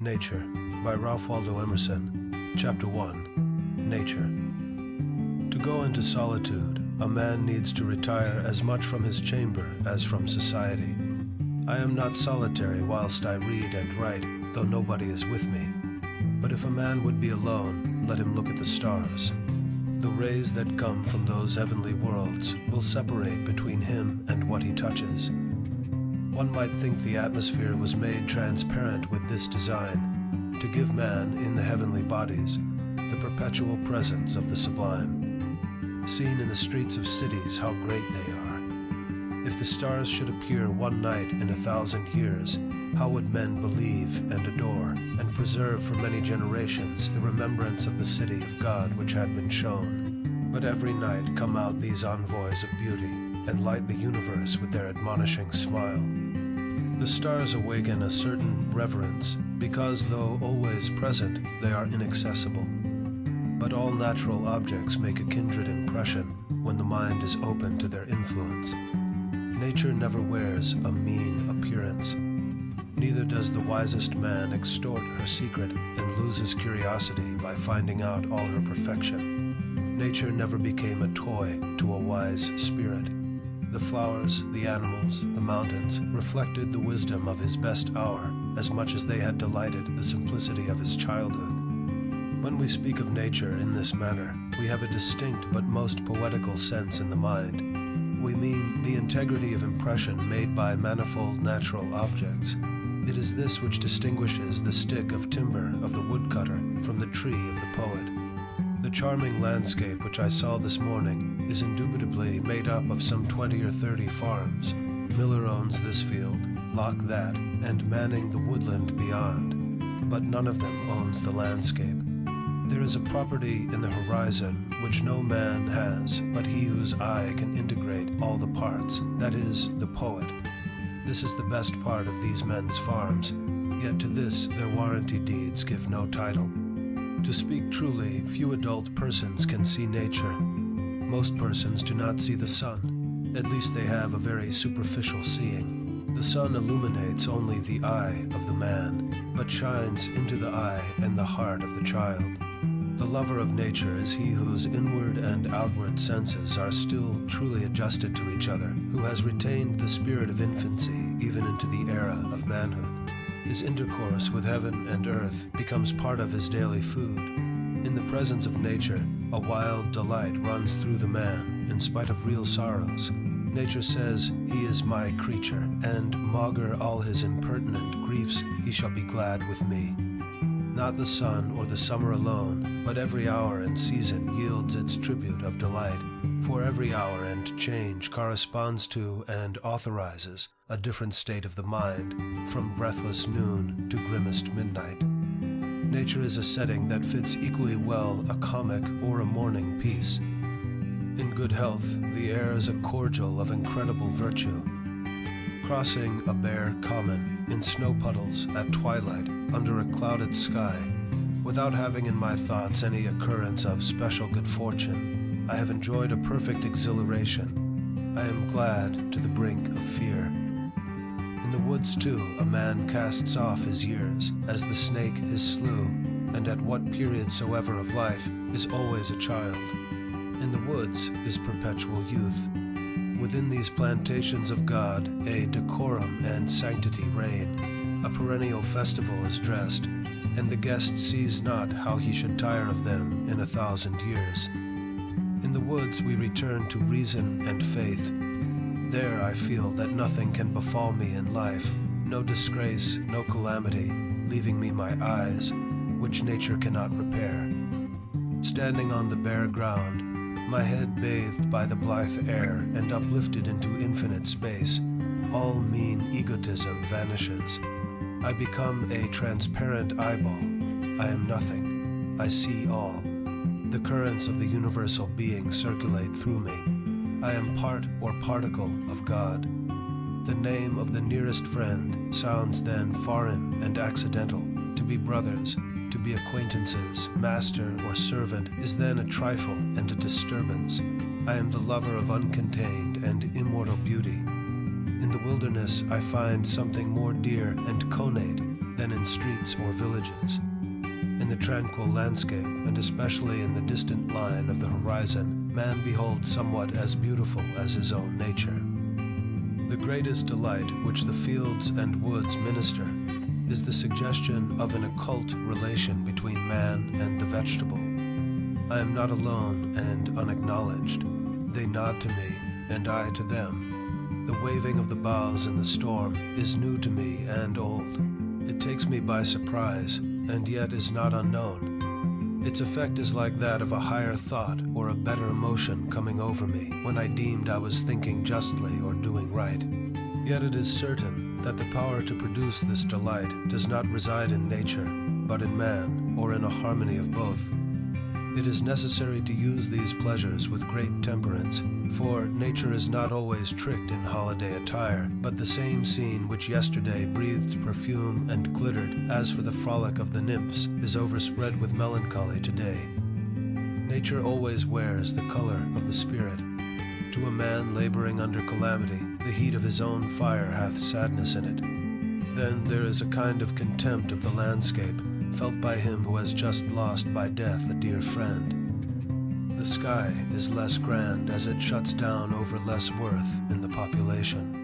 Nature by Waldo Emerson. Chapter 1. Nature. To go into solitude, a man needs to retire as much from his chamber as from society. I am not solitary whilst I read and write, though nobody is with me. But if a man would be alone, let him look at the stars. The rays that come from those heavenly worlds will separate between him and what he touches. One might think the atmosphere was made transparent with this design, to give man, in the heavenly bodies, the perpetual presence of the sublime. Seen in the streets of cities, how great they are. If the stars should appear one night in 1,000 years, how would men believe and adore, and preserve for many generations the remembrance of the city of God which had been shown? But every night come out these envoys of beauty, and light the universe with their admonishing smile. The stars awaken a certain reverence, because though always present, they are inaccessible. But all natural objects make a kindred impression when the mind is open to their influence. Nature never wears a mean appearance. Neither does the wisest man extort her secret and lose his curiosity by finding out all her perfection. Nature never became a toy to a wise spirit. The flowers, the animals, the mountains reflected the wisdom of his best hour as much as they had delighted the simplicity of his childhood. When we speak of nature in this manner, we have a distinct but most poetical sense in the mind. We mean the integrity of impression made by manifold natural objects. It is this which distinguishes the stick of timber of the woodcutter from the tree of the poet. The charming landscape which I saw this morning is indubitably made up of some 20 or 30 farms. Miller owns this field, Locke that, and Manning the woodland beyond, but none of them owns the landscape. There is a property in the horizon which no man has but he whose eye can integrate all the parts, that is, the poet. This is the best part of these men's farms, yet to this their warranty deeds give no title. To speak truly, few adult persons can see nature. Most persons do not see the sun. At least they have a very superficial seeing. The sun illuminates only the eye of the man, but shines into the eye and the heart of the child. The lover of nature is he whose inward and outward senses are still truly adjusted to each other, who has retained the spirit of infancy even into the era of manhood. His intercourse with heaven and earth becomes part of his daily food. In the presence of nature, a wild delight runs through the man, in spite of real sorrows. Nature says, "He is my creature, and maugre all his impertinent griefs, he shall be glad with me." Not the sun or the summer alone, but every hour and season yields its tribute of delight, for every hour and change corresponds to and authorizes a different state of the mind, from breathless noon to grimmest midnight. Nature is a setting that fits equally well a comic or a morning piece. In good health, the air is a cordial of incredible virtue. Crossing a bare common, in snow puddles, at twilight, under a clouded sky, without having in my thoughts any occurrence of special good fortune, I have enjoyed a perfect exhilaration. I am glad to the brink of fear. In the woods, too, a man casts off his years, as the snake his slough, and at what period soever of life is always a child. In the woods is perpetual youth. Within these plantations of God, a decorum and sanctity reign. A perennial festival is dressed, and the guest sees not how he should tire of them in 1,000 years. In the woods we return to reason and faith. There I feel that nothing can befall me in life, no disgrace, no calamity, leaving me my eyes, which nature cannot repair. Standing on the bare ground, my head bathed by the blithe air and uplifted into infinite space, all mean egotism vanishes. I become a transparent eyeball. I am nothing. I see all. The currents of the universal being circulate through me. I am part or particle of God. The name of the nearest friend sounds then foreign and accidental. To be brothers, to be acquaintances, master or servant, is then a trifle and a disturbance. I am the lover of uncontained and immortal beauty. In the wilderness I find something more dear and connate than in streets or villages. In the tranquil landscape, and especially in the distant line of the horizon, man beholds somewhat as beautiful as his own nature. The greatest delight which the fields and woods minister is the suggestion of an occult relation between man and the vegetable. I am not alone and unacknowledged. They nod to me, and I to them. The waving of the boughs in the storm is new to me and old. It takes me by surprise, and yet is not unknown. Its effect is like that of a higher thought or a better emotion coming over me when I deemed I was thinking justly or doing right. Yet it is certain that the power to produce this delight does not reside in nature, but in man, or in a harmony of both. It is necessary to use these pleasures with great temperance, for nature is not always tricked in holiday attire, but the same scene which yesterday breathed perfume and glittered as for the frolic of the nymphs is overspread with melancholy today. Nature always wears the color of the spirit. To a man laboring under calamity, the heat of his own fire hath sadness in it. Then there is a kind of contempt of the landscape, felt by him who has just lost by death a dear friend. The sky is less grand as it shuts down over less worth in the population.